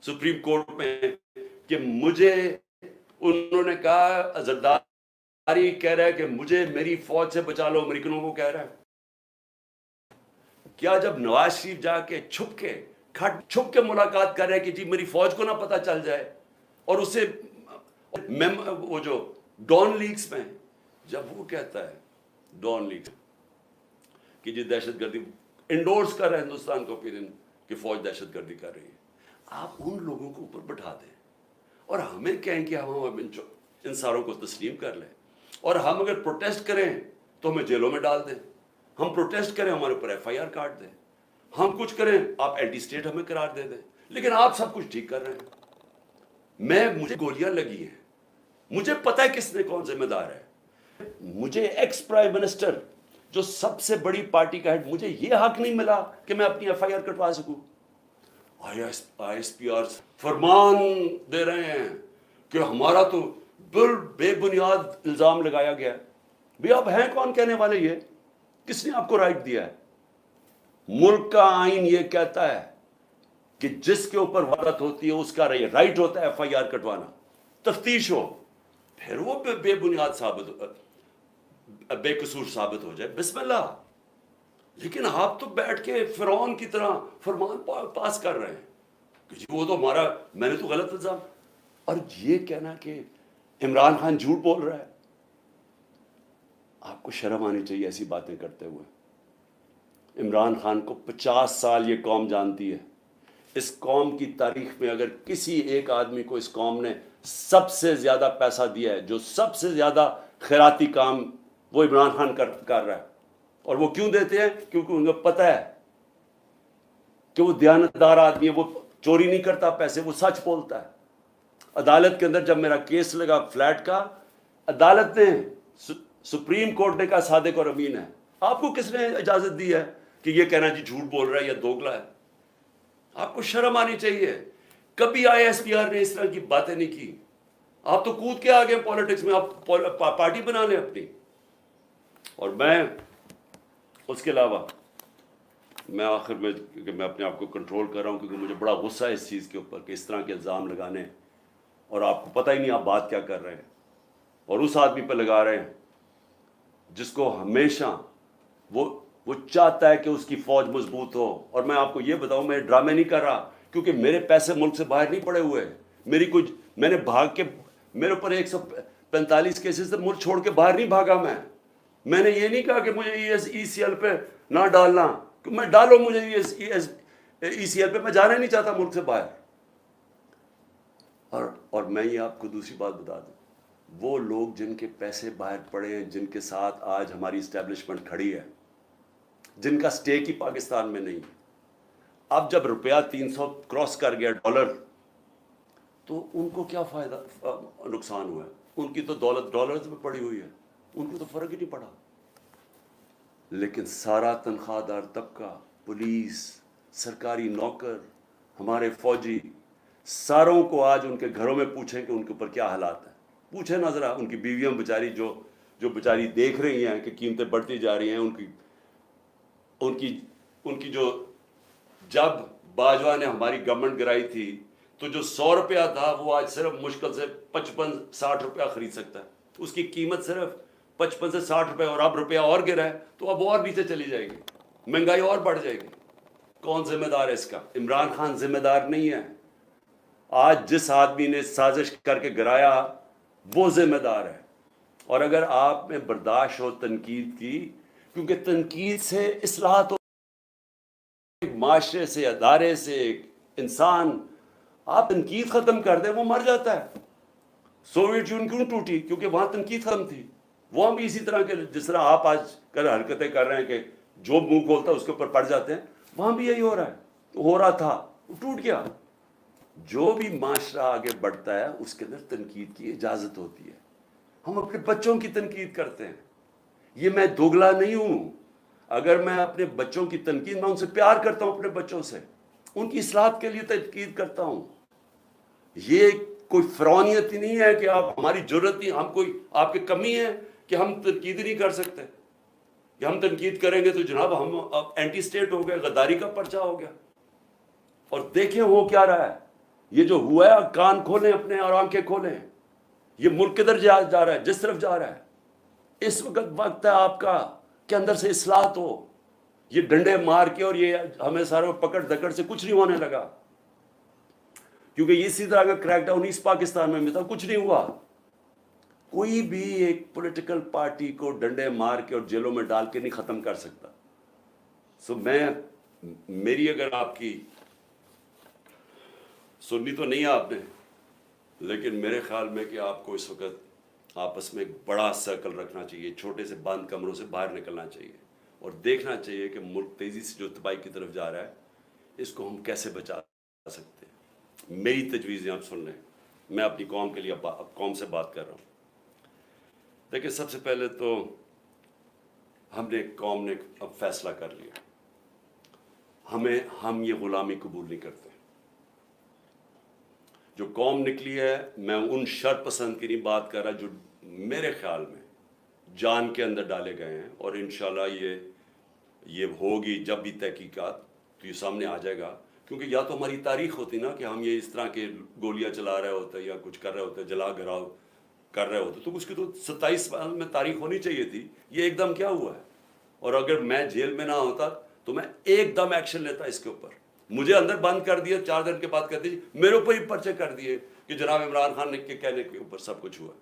سپریم کورٹ میں کہ مجھے، انہوں نے کہا زرداری کہہ رہا ہے کہ مجھے میری فوج سے بچا لو، امریکنوں کو کہہ رہا ہے۔ کیا جب نواز شریف جا کے چھپ کے ملاقات کر رہے کہ جی میری فوج کو نہ پتہ چل جائے، اور اسے وہ جو ڈان لیگز میں جب وہ کہتا ہے ڈان لیگز کہ جی دہشت گردی انڈورس کر رہا ہے ہندوستان کو اوپینین کہ فوج دہشت گردی کر رہی ہے، آپ ان لوگوں کو اوپر بٹھا دیں اور ہمیں کہیں کہ ہم ان ساروں کو تسلیم کر لیں، اور ہم اگر پروٹیسٹ کریں تو ہمیں جیلوں میں ڈال دیں، ہم پروٹیسٹ کریں ہمارے اوپر ایف آئی آر کاٹ دیں، ہم کچھ کریں آپ اینٹی اسٹیٹ ہمیں قرار دے دیں، لیکن آپ سب کچھ ٹھیک کر رہے ہیں۔ مجھے گولیاں لگی ہیں، مجھے پتہ ہے کس نے کون ذمہ دار ہے، مجھے ایکس پرائم منسٹر جو سب سے بڑی پارٹی کا ہیڈ، مجھے یہ حق نہیں ملا کہ میں اپنی ایف آئی آر کٹوا سکوں۔ آئی ایس پی آر فرمان دے رہے ہیں کہ ہمارا تو بے بنیاد الزام لگایا گیا ہے۔ بھی آپ ہیں کون کہنے والے؟ یہ کس نے آپ کو رائٹ دیا ہے؟ ملک کا آئین یہ کہتا ہے کہ جس کے اوپر وارت ہوتی ہے اس کا رائٹ ہوتا ہے ایف آئی آر کٹوانا، تفتیش ہو، پھر وہ بے بنیاد بے قصور ثابت ہو جائے، بسم اللہ۔ لیکن آپ تو بیٹھ کے فرعون کی طرح فرمان پاس کر رہے ہیں کہ جی وہ تو ہمارا، میں نے تو غلط الزام، اور یہ کہنا کہ عمران خان جھوٹ بول رہا ہے۔ آپ کو شرم آنی چاہیے ایسی باتیں کرتے ہوئے۔ عمران خان کو 50 سال یہ قوم جانتی ہے۔ اس قوم کی تاریخ میں اگر کسی ایک آدمی کو اس قوم نے سب سے زیادہ پیسہ دیا ہے، جو سب سے زیادہ خیراتی کام، وہ عمران خان کر رہا ہے۔ اور وہ کیوں دیتے ہیں؟ کیونکہ ان کو پتہ ہے کہ وہ دیانتدار آدمی ہے، وہ چوری نہیں کرتا پیسے، وہ سچ بولتا ہے۔ عدالت کے اندر جب میرا کیس لگا فلیٹ کا، عدالت نے، سپریم کورٹ نے کہا صادق اور امین ہے۔ آپ کو کس نے اجازت دی ہے کہ یہ کہنا جی جھوٹ بول رہا ہے یا دوگلا ہے؟ آپ کو شرم آنی چاہیے۔ کبھی آئی ایس پی آر نے اس طرح کی باتیں نہیں کی۔ آپ تو کود کے آگے پولیٹکس میں، آپ پارٹی بنا لیں اپنی۔ اور میں اس کے علاوہ میں آخر میں کہ میں اپنے آپ کو کنٹرول کر رہا ہوں کیونکہ مجھے بڑا غصہ ہے اس چیز کے اوپر کہ اس طرح کے الزام لگانے، اور آپ کو پتہ ہی نہیں آپ بات کیا کر رہے ہیں، اور اس آدمی پہ لگا رہے ہیں جس کو ہمیشہ وہ چاہتا ہے کہ اس کی فوج مضبوط ہو۔ اور میں آپ کو یہ بتاؤں، میں ڈرامے نہیں کر رہا، کیونکہ میرے پیسے ملک سے باہر نہیں پڑے ہوئے، میں نے بھاگ کے، میرے اوپر 145 کیسز سے ملک چھوڑ کے باہر نہیں بھاگا۔ میں نے یہ نہیں کہا کہ مجھے ای سی ایل پہ نہ ڈالنا، میں ڈالو مجھے ای سی ایل پہ، میں جانا نہیں چاہتا ملک سے باہر۔ اور میں یہ آپ کو دوسری بات بتا دوں، وہ لوگ جن کے پیسے باہر پڑے ہیں، جن کے ساتھ آج ہماری اسٹیبلشمنٹ کھڑی ہے، جن کا سٹیک ہی پاکستان میں نہیں، اب جب روپیہ 300 کراس کر گیا ڈالر، تو ان کو کیا فائدہ، نقصان ہوا ہے؟ ان کی تو دولت ڈالرز میں پڑی ہوئی ہے، ان کو تو فرق ہی نہیں پڑا۔ لیکن سارا تنخواہ دار طبقہ، پولیس، سرکاری نوکر، ہمارے فوجی، ساروں کو آج ان کے گھروں میں پوچھیں کہ ان کے اوپر کیا حالات ہیں، پوچھیں نہ ذرا۔ ان کی بیویاں بیچاری جو بیچاری دیکھ رہی ہیں کہ قیمتیں بڑھتی جا رہی ہیں، ان کی جو، جب باجوہ نے ہماری گورنمنٹ گرائی تھی تو جو 100 روپیہ تھا وہ آج صرف مشکل سے 55-60 روپیہ خرید سکتا ہے، اس کی قیمت صرف 55 سے 60 روپے، اور اب روپیہ اور گرا ہے تو اب اور نیچے چلی جائے گی، مہنگائی اور بڑھ جائے گی۔ کون ذمہ دار ہے اس کا؟ عمران خان ذمہ دار نہیں ہے۔ آج جس آدمی نے سازش کر کے گرایا وہ ذمہ دار ہے۔ اور اگر آپ میں برداشت ہو تنقید کی، کیونکہ تنقید سے اصلاحات، معاشرے سے، ادارے سے، انسان، آپ تنقید ختم کر دیں وہ مر جاتا ہے۔ سوویت یونین کیوں ٹوٹی؟ کیونکہ وہاں تنقید ختم تھی۔ وہاں بھی اسی طرح کے، جس طرح آپ آج کل حرکتیں کر رہے ہیں کہ جو منہ کھولتا ہے اس کے اوپر پڑ جاتے ہیں، وہاں بھی یہی ہو رہا ہے، ہو رہا تھا، وہ ٹوٹ گیا۔ جو بھی معاشرہ آگے بڑھتا ہے اس کے اندر تنقید کی اجازت ہوتی ہے۔ ہم اپنے بچوں کی تنقید کرتے ہیں۔ یہ میں دوگلا نہیں ہوں، اگر میں اپنے بچوں کی تنقید، میں ان سے پیار کرتا ہوں، اپنے بچوں سے ان کی اصلاح کے لیے تنقید کرتا ہوں. یہ کوئی فرعونیت ہی نہیں ہے کہ آپ ہماری ضرورت نہیں، ہم کوئی آپ کی کمی ہے کہ ہم تنقید ہی نہیں کر سکتے، کہ ہم تنقید کریں گے تو جناب ہم اب اینٹی اسٹیٹ ہو گئے، غداری کا پرچہ ہو گیا. اور دیکھیں ہو کیا رہا ہے، یہ جو ہوا ہے، کان کھولیں اپنے اور آنکھیں کھولیں، یہ ملک کدھر جا رہا ہے، جس طرف جا رہا ہے. اس وقت ہے آپ کا کہ اندر سے اصلاحات ہو. یہ ڈنڈے مار کے اور یہ ہمیں سارے پکڑ دکڑ سے کچھ نہیں ہونے لگا، کیونکہ اسی طرح کا کریک ڈاؤن ایسٹ پاکستان میں بھی تھا، کچھ نہیں ہوا. کوئی بھی ایک پولیٹیکل پارٹی کو ڈنڈے مار کے اور جیلوں میں ڈال کے نہیں ختم کر سکتا. میری اگر آپ کی سنی تو نہیں آپ نے، لیکن میرے خیال میں کہ آپ کو اس وقت آپس میں ایک بڑا سرکل رکھنا چاہیے، چھوٹے سے بند کمروں سے باہر نکلنا چاہیے اور دیکھنا چاہیے کہ ملک تیزی سے جو تباہی کی طرف جا رہا ہے اس کو ہم کیسے بچا سکتے ہیں. میری تجویزیں آپ سن لیں، میں اپنی قوم کے لیے اب قوم سے بات کر رہا ہوں. دیکھیں، سب سے پہلے تو قوم نے اب فیصلہ کر لیا، ہم یہ غلامی قبول نہیں کرتے. جو قوم نکلی ہے، میں ان شر پسند کی نہیں بات کر رہا جو میرے خیال میں جان کے اندر ڈالے گئے ہیں، اور انشاءاللہ یہ ہوگی جب بھی تحقیقات تو یہ سامنے آ جائے گا. کیونکہ یا تو ہماری تاریخ ہوتی نا کہ ہم یہ اس طرح کے گولیاں چلا رہے ہوتے یا کچھ کر رہے ہوتے، جلا گھراؤ کر رہے ہوتے، تو اس کی تو 27 سال میں تاریخ ہونی چاہیے تھی. یہ ایک دم کیا ہوا ہے؟ اور اگر میں جیل میں نہ ہوتا تو میں ایک دم ایکشن لیتا اس کے اوپر. مجھے اندر بند کر دیا، 4 دن کے بعد کہتے ہیں میرے اوپر ہی پرچے کر دیے کہ جناب عمران خان کے کہنے کے اوپر سب کچھ ہوا.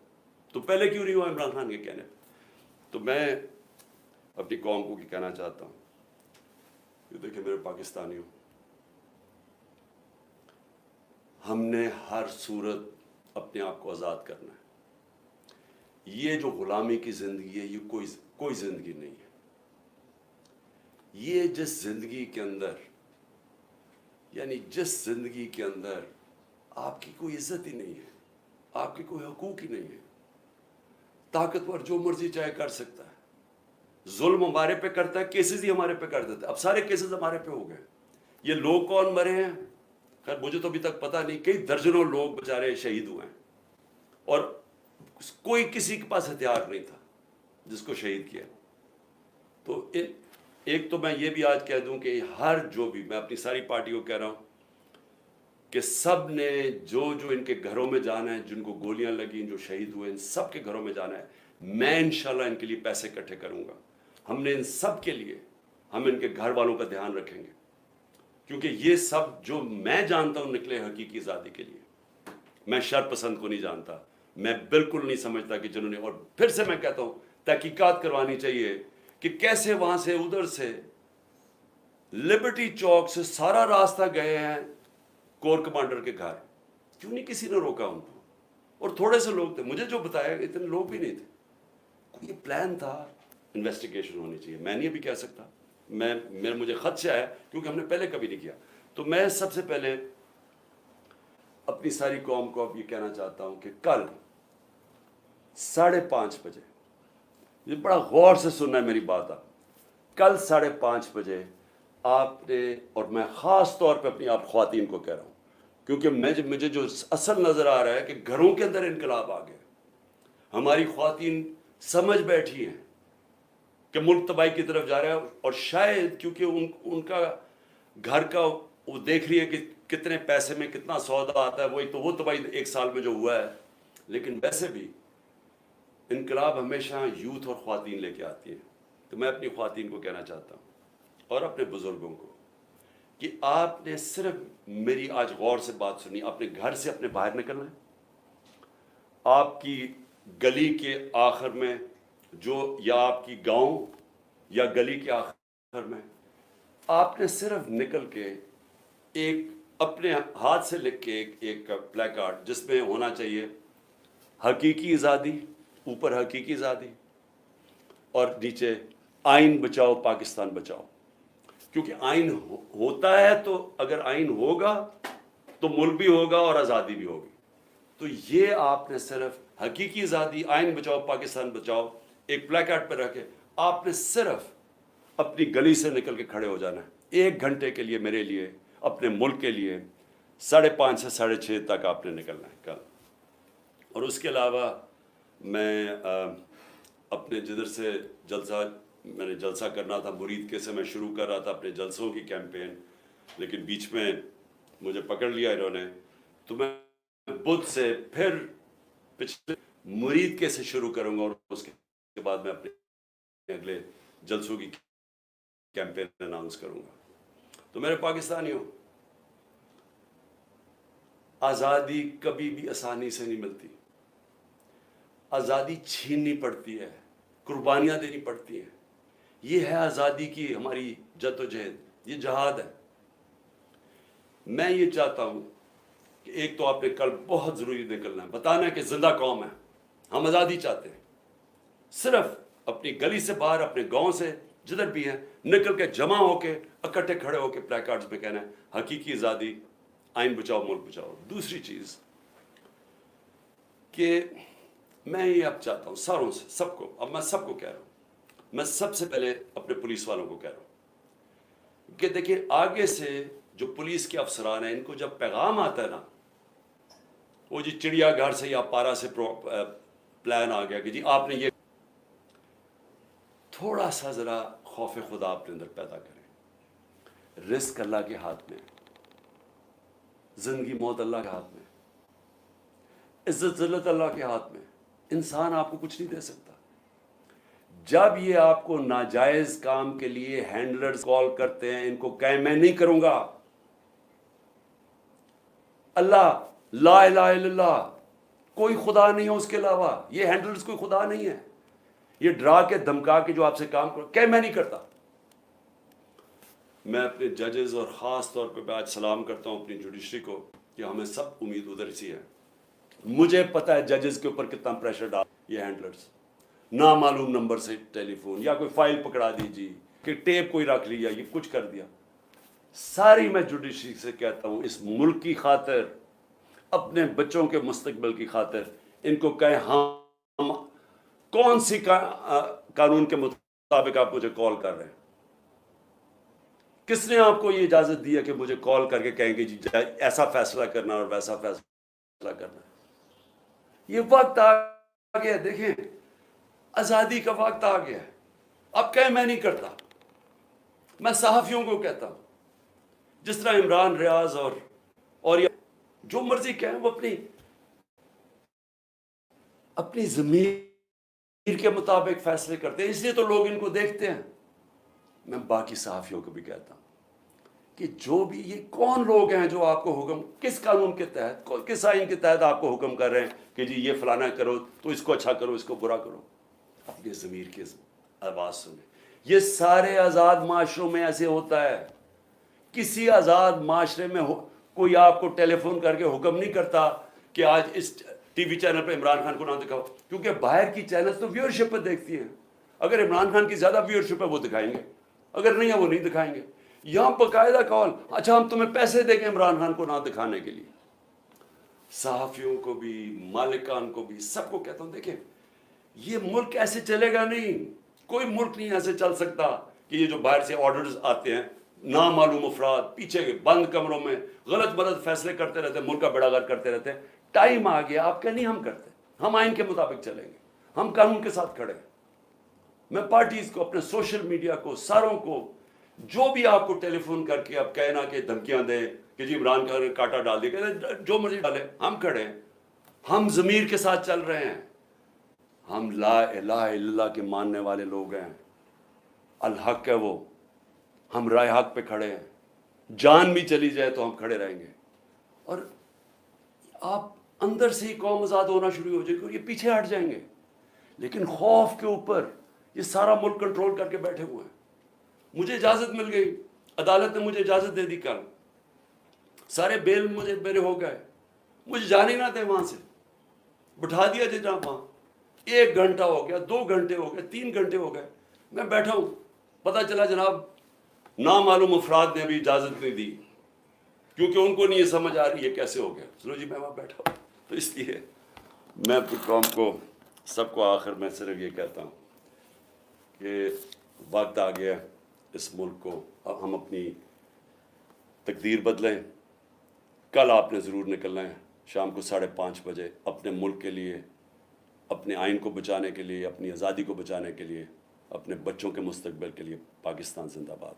تو پہلے کیوں نہیں ہوا عمران خان کے کہنے؟ تو میں اپنی قوم کو کہنا چاہتا ہوں کہ دیکھیں میرے پاکستانیوں، ہم نے ہر صورت اپنے آپ کو آزاد کرنا ہے. یہ جو غلامی کی زندگی ہے یہ کوئی زندگی نہیں ہے. یہ جس زندگی کے اندر آپ کی کوئی عزت ہی نہیں ہے، آپ کے کوئی حقوق ہی نہیں ہے. طاقتور جو مرضی چاہے کر سکتا ہے، ظلم ہمارے پہ کرتا ہے، کیسز ہی ہمارے پہ کر دیتا ہے. اب سارے کیسز ہمارے پہ ہو گئے. یہ لوگ کون مرے ہیں خیر مجھے تو ابھی تک پتہ نہیں، کئی درجنوں لوگ بیچارے شہید ہوئے ہیں اور کوئی کسی کے پاس ہتھیار نہیں تھا جس کو شہید کیا. تو ایک تو میں یہ بھی آج کہہ دوں کہ جو بھی میں اپنی ساری پارٹی کو کہہ رہا ہوں کہ سب نے جو ان کے گھروں میں جانا ہے، جن کو گولیاں لگیں، جو شہید ہوئے، ان سب کے گھروں میں جانا ہے. میں انشاءاللہ ان کے لیے پیسے اکٹھے کروں گا. ہم نے ان سب کے لیے ہم ان کے گھر والوں کا دھیان رکھیں گے، کیونکہ یہ سب جو میں جانتا ہوں نکلے حقیقی آزادی کے لیے. میں شر پسند کو نہیں جانتا، میں بالکل نہیں سمجھتا کہ جنہوں نے، اور پھر سے میں کہتا ہوں تحقیقات کروانی چاہیے کہ کیسے وہاں سے ادھر سے لبرٹی چوک سے سارا راستہ گئے ہیں کور کمانڈر کے گھر. کیوں نہیں کسی نے روکا ان کو؟ اور تھوڑے سے لوگ تھے، مجھے جو بتایا اتنے لوگ بھی نہیں تھے. یہ پلان تھا. انویسٹیگیشن ہونی چاہیے. میں نہیں ابھی کہہ سکتا، مجھے خط سے آیا کیونکہ ہم نے پہلے کبھی نہیں کیا. تو میں سب سے پہلے اپنی ساری قوم کو اب یہ کہنا چاہتا ہوں کہ کل 5:30 بجے، یہ بڑا غور سے سننا ہے میری بات. آپ کل 5:30 بجے آپ نے، اور میں خاص طور پہ اپنی آپ خواتین کو کہہ رہا ہوں کیونکہ مجھے جو اصل نظر آ رہا ہے کہ گھروں کے اندر انقلاب آ گیا. ہماری خواتین سمجھ بیٹھی ہیں کہ ملک تباہی کی طرف جا رہا ہے، اور شاید کیونکہ ان کا گھر کا وہ دیکھ رہی ہے کہ کتنے پیسے میں کتنا سودا آتا ہے، وہی تو وہ تباہی 1 سال میں جو ہوا ہے. لیکن ویسے بھی انقلاب ہمیشہ یوتھ اور خواتین لے کے آتی ہے. تو میں اپنی خواتین کو کہنا چاہتا ہوں اور اپنے بزرگوں کو کہ آپ نے صرف میری آج غور سے بات سنی، اپنے گھر سے اپنے باہر نکلنا ہے. آپ کی گلی کے آخر میں یا آپ کی گاؤں یا گلی کے آخر میں آپ نے صرف نکل کے ایک اپنے ہاتھ سے لکھ کے ایک پلے کارڈ جس میں ہونا چاہیے حقیقی آزادی، اوپر حقیقی آزادی اور نیچے آئین بچاؤ پاکستان بچاؤ. کیونکہ آئین ہوتا ہے تو اگر آئین ہوگا تو ملک بھی ہوگا اور آزادی بھی ہوگی. تو یہ آپ نے صرف حقیقی آزادی، آئین بچاؤ پاکستان بچاؤ ایک پلے کارڈ پہ رکھے. آپ نے صرف اپنی گلی سے نکل کے کھڑے ہو جانا ہے 1 گھنٹے کے لیے میرے لیے، اپنے ملک کے لیے 5:30 سے 6:30 تک آپ نے نکلنا ہے کل. اور اس کے علاوہ میں اپنے جدھر سے میں نے جلسہ کرنا تھا مرید کے سے میں شروع کر رہا تھا اپنے جلسوں کی کیمپین، لیکن بیچ میں مجھے پکڑ لیا انہوں نے، تو میں بدھ سے پھر پچھلے مرید کے سے شروع کروں گا، اور اس کے بعد میں اپنے اگلے جلسوں کی کیمپین اناؤنس کروں گا. تو میرے پاکستانیوں، آزادی کبھی بھی آسانی سے نہیں ملتی. آزادی چھیننی پڑتی ہے، قربانیاں دینی پڑتی ہیں. یہ ہے آزادی کی ہماری جد و جہد، یہ جہاد ہے. میں یہ چاہتا ہوں کہ ایک تو آپ نے کل بہت ضروری نکلنا ہے، بتانا ہے کہ زندہ قوم ہے، ہم آزادی چاہتے ہیں. صرف اپنی گلی سے باہر، اپنے گاؤں سے جدھر بھی ہیں، نکل کے جمع ہو کے اکٹھے کھڑے ہو کے پلے کارڈز پہ کہنا ہے حقیقی آزادی، آئین بچاؤ ملک بچاؤ. دوسری چیز کہ میں یہ اب چاہتا ہوں ساروں سے، سب کو، اب میں سب کو کہہ رہا ہوں، میں سب سے پہلے اپنے پولیس والوں کو کہہ رہا ہوں کہ دیکھیں آگے سے جو پولیس کے افسران ہیں، ان کو جب پیغام آتا ہے نا، وہ جی چڑیا گھر سے یا پارا سے پلان آ گیا کہ جی آپ نے یہ، تھوڑا سا ذرا خوف خدا اپنے اندر پیدا کریں. رزق اللہ کے ہاتھ میں، زندگی موت اللہ کے ہاتھ میں، عزت ذلت اللہ کے ہاتھ میں. انسان آپ کو کچھ نہیں دے سکتا. جب یہ آپ کو ناجائز کام کے لیے ہینڈلرز کال کرتے ہیں، ان کو کہیں میں نہیں کروں گا. اللہ، لا الہ الا اللہ، کوئی خدا نہیں ہے اس کے علاوہ. یہ ہینڈلرز کوئی خدا نہیں ہے. یہ ڈرا کے دھمکا کے جو آپ سے کام کرو، کہ میں نہیں کرتا. میں اپنے ججز اور خاص طور پہ آج سلام کرتا ہوں اپنی جوڈیشری کو کہ ہمیں سب امید ادھر سی ہے. مجھے پتہ ہے ججز کے اوپر کتنا پریشر ڈال یہ ہینڈلرز، نامعلوم نمبر سے ٹیلی فون، یا کوئی فائل پکڑا دیجیے کہ ٹیپ کوئی رکھ لیا، یہ کچھ کر دیا. ساری میں جوڈیشری سے کہتا ہوں اس ملک کی خاطر، اپنے بچوں کے مستقبل کی خاطر، ان کو کہیں ہم کون سی قانون کے مطابق آپ مجھے کال کر رہے ہیں؟ کس نے آپ کو یہ اجازت دی ہے کہ مجھے کال کر کے کہیں گے جی ایسا فیصلہ کرنا اور ویسا فیصلہ کرنا؟ یہ وقت آ گیا، دیکھیں آزادی کا وقت آ گیا ہے. اب کہیں میں نہیں کرتا. میں صحافیوں کو کہتا ہوں، جس طرح عمران ریاض اور جو مرضی کہیں، وہ اپنی ضمیر کے مطابق فیصلے کرتے ہیں، اس لیے تو لوگ ان کو دیکھتے ہیں. میں باقی صحافیوں کو بھی کہتا ہوں کہ جو بھی یہ کون لوگ ہیں جو آپ کو حکم، کس قانون کے تحت، کس آئین کے تحت آپ کو حکم کر رہے ہیں کہ جی یہ فلانا کرو تو اس کو اچھا کرو، اس کو برا کرو. اپنے ضمیر کی آواز سنیں. یہ سارے آزاد معاشروں میں ایسے ہوتا ہے. کسی آزاد معاشرے میں کوئی آپ کو ٹیلی فون کر کے حکم نہیں کرتا کہ آج اس ٹی وی چینل پہ عمران خان کو نہ دکھاؤ، کیونکہ باہر کی چینلز تو ویورشپ پہ دیکھتی ہیں. اگر عمران خان کی زیادہ ویورشپ ہے وہ دکھائیں گے، اگر نہیں ہے وہ نہیں دکھائیں گے. یہاں باقاعدہ کال، اچھا ہم تمہیں پیسے دیں گے عمران خان کو نہ دکھانے کے لیے. صحافیوں کو بھی، مالکان کو بھی، سب کو کہتا ہوں دیکھیں یہ ملک ایسے چلے گا نہیں. کوئی ملک نہیں ایسے چل سکتا کہ یہ جو باہر سے آرڈرز آتے ہیں، نامعلوم افراد پیچھے بند کمروں میں غلط غلط فیصلے کرتے رہتے ہیں، ملک کا بیڑا غرق کرتے رہتے ہیں. ٹائم آ گیا، آپ کہ نہیں ہم کرتے، ہم آئین کے مطابق چلیں گے، ہم قانون کے ساتھ کھڑے ہیں. میں پارٹیز کو، اپنے سوشل میڈیا کو، ساروں کو، جو بھی آپ کو ٹیلی فون کر کے اب کہنا کہ دھمکیاں دیں کہ جی عمران خان نے کاٹا ڈال دیا، جو مرضی ڈالے، ہم کھڑے ہیں. ہم ضمیر کے ساتھ چل رہے ہیں. ہم لا الہ الا اللہ کے ماننے والے لوگ ہیں. الحق ہے وہ، ہم رائے حق پہ کھڑے ہیں. جان بھی چلی جائے تو ہم کھڑے رہیں گے. اور آپ اندر سے ہی قوم آزاد ہونا شروع ہو جائے گی اور یہ پیچھے ہٹ جائیں گے. لیکن خوف کے اوپر یہ سارا ملک کنٹرول کر کے بیٹھے ہوئے ہیں. مجھے اجازت مل گئی، عدالت نے مجھے اجازت دے دی کل، سارے بیل مجھے میرے ہو گئے. مجھے جانے نہ دیں وہاں سے، بٹھا دیا جناب وہاں. 1 گھنٹہ ہو گیا، 2 گھنٹے ہو گئے، 3 گھنٹے ہو گئے، میں بیٹھا ہوں. پتہ چلا جناب نامعلوم افراد نے بھی اجازت نہیں دی، کیونکہ ان کو نہیں یہ سمجھ آ رہی ہے کیسے ہو گیا. چلو جی میں وہاں بیٹھا ہوں. تو اس لیے میں اپنی قوم کو، سب کو آخر میں صرف یہ کہتا ہوں کہ وقت آ گیا اس ملک کو ہم اپنی تقدیر بدلیں. کل آپ نے ضرور نکلنا ہے شام کو 5:30 بجے اپنے ملک کے لیے, اپنے آئین کو بچانے کے لیے, اپنی آزادی کو بچانے کے لیے, اپنے بچوں کے مستقبل کے لیے. پاکستان زندہ باد.